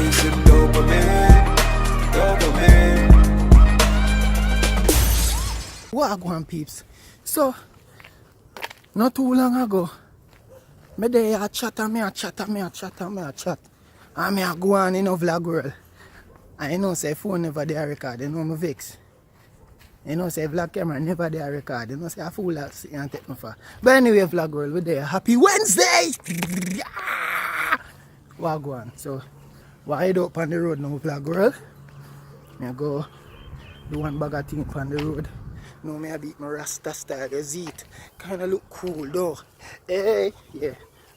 chasing dopamine, dopamine. Wagwan peeps. So, not too long ago, me there a chat. And me a go on in a vlog world. And you know say phone never there record, you know me vex. You know say vlog camera never there record, you know say a fool that sit and take me for. But anyway, vlog world, we there. Happy Wednesday! Wagwan. So, wide up on the road now, vlog world. Me go do one bag of things on the road. Now me a beat my Rasta style, you see it. Kinda look cool though. Hey, yeah.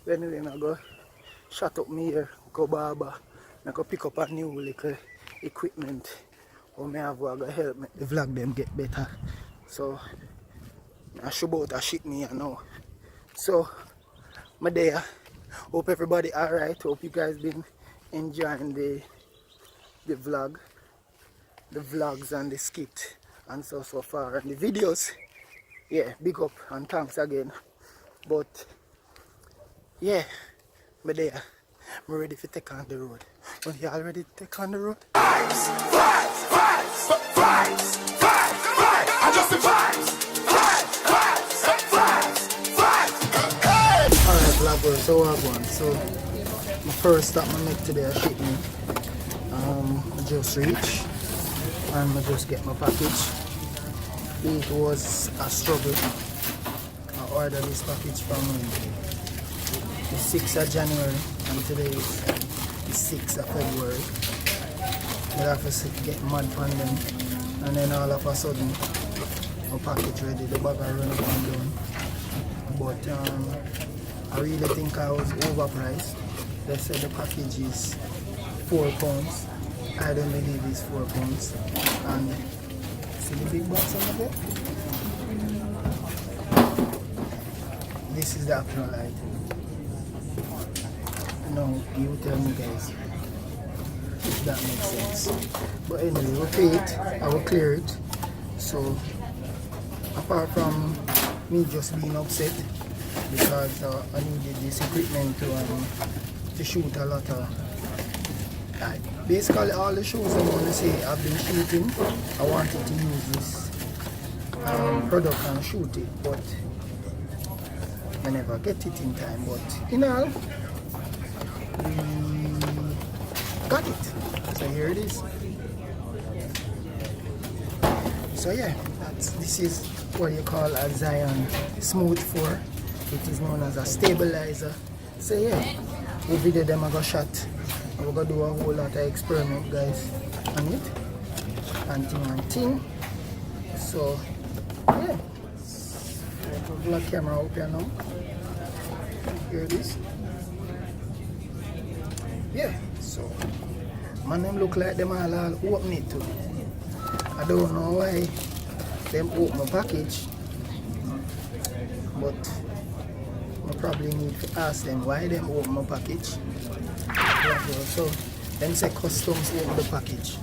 Anyway, I go shut up me here, go barber. I go pick up a new little equipment. Or me have to help me the vlog them get better. So I should about to shit me now. So my there. Hope everybody alright. Hope you guys been enjoying the vlog. The vlogs and the skit and so far and the videos. Yeah, big up and thanks again. But yeah, me there. I'm ready to take on the road. But you all ready to take on the road? Vibes. I just the vibes. Alright, vlogger, so I going. So my first stop I make today I ship me. I just reach and I just get my package. It was a struggle. I ordered this package from the 6th of January and today is the 6th of February. I have to get mad on them and then all of a sudden my package ready, the bag I run up and down. But I really think I was overpriced. They said the package is £4. I don't believe it's £4. And see the big box over there? This is the actual item. Now you tell me guys if that makes sense. But anyway, we'll pay it, I will clear it. So apart from me just being upset because I needed this equipment to shoot a lot of basically all the shows I'm going to say I've been shooting. I wanted to use this product and shoot it, but I never get it in time. But in all, we got it. So here it is. So yeah, this is what you call a Zion Smooth 4. It is known as a stabilizer. So yeah, we video them I got shot. We're gonna do a whole lot of experiment guys on it. And thing. So yeah. Black camera up here now. Here it is. Yeah, so man them look like them all open it too. I don't know why them open my package, but I probably need to ask them why them open my package. So them say customs open the package.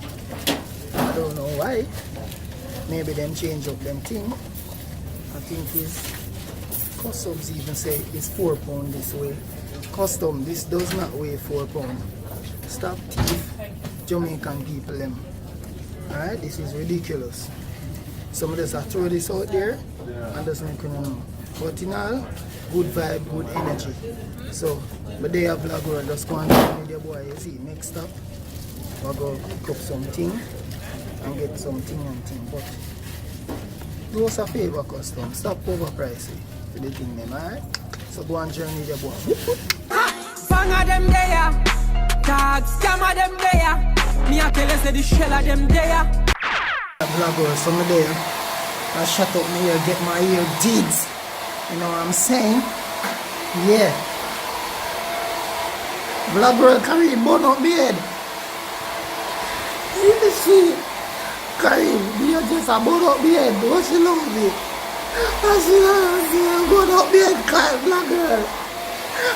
I don't know why. Maybe them change up them thing. I think is customs even say it's £4 this way. Custom, this does not weigh £4. Stop thief Jamaican people them. Alright, this is ridiculous. Some of us are throw this out there and doesn't make you know. But in all, good vibe, good energy. So, but they have vlog world, just go and with your boy, you see, next stop, we'll go pick up something and get something and thing. But do us a favor, custom, stop overpricing for the thing them, alright? So go and journey with your boy. Fang of them there, tag, scam of them there. Me a tell you say the shell of them there. Vlogger, some of there, I shut up me here, get my ear digs. You know what I'm saying? Yeah. Vlogger Karim, burn up my head. You see, Karim, you just a burn up my head. What you love me? I see, burn up my head, Karim, vlogger.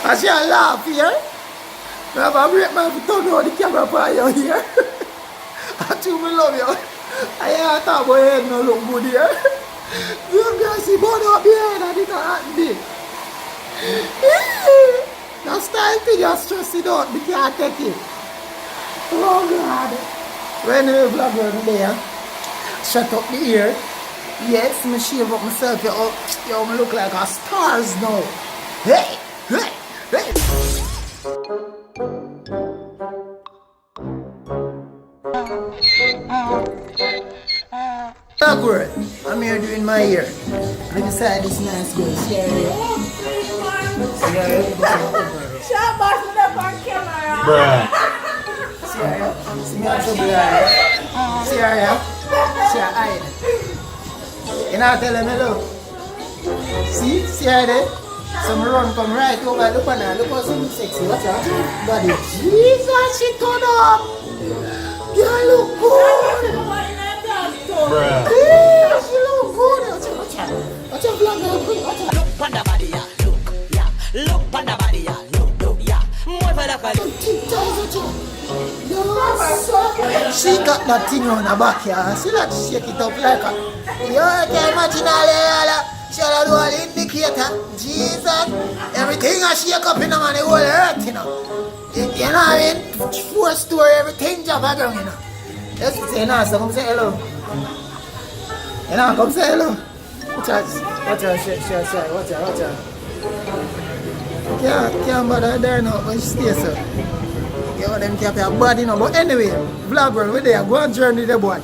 I see a laugh here. I have a break my turn on the camera for you here. I too love you. I thought my head no look good here. You guys see burn up my head and it happened. That style thing you stress it out, but you can't take it. Oh God. When the vlogger there, shut up the ear. Yes, me shave up myself. Yo, me look like a stars now. Hey, hey, hey. Vlogger, I'm here doing my hair. Look beside this nice girl. See her here. See her here. Shabash with up on camera. Bruh. See her here. See me have trouble here. See her here. See her eye. You know, tell them hello. See her there? Some run come right over. Look at her. Look how she looks sexy. Watch her. Body. Jesus, she turn up. Girl, look good. Bruh. Yeah, she look good. Watch her. Watch her. Watch her vlog. Watch her. Look on the body, yeah. Look, yeah. Look on the body, yeah. Look, yeah. More for the color. She got that thing on her back here. See that shake it up like a. You can imagine all that. She had a little indicator. Jesus. Everything I shake up in the man, the whole earth, you know. You know what I mean? 4 story, everything jump around, you know. Just say no, so come say hello. You know, come say hello. Watch her, watch her. Can't bother there now, but she stays so. You know, them can't be a body now. But anyway, vlogger, we're there. Go on journey the boy.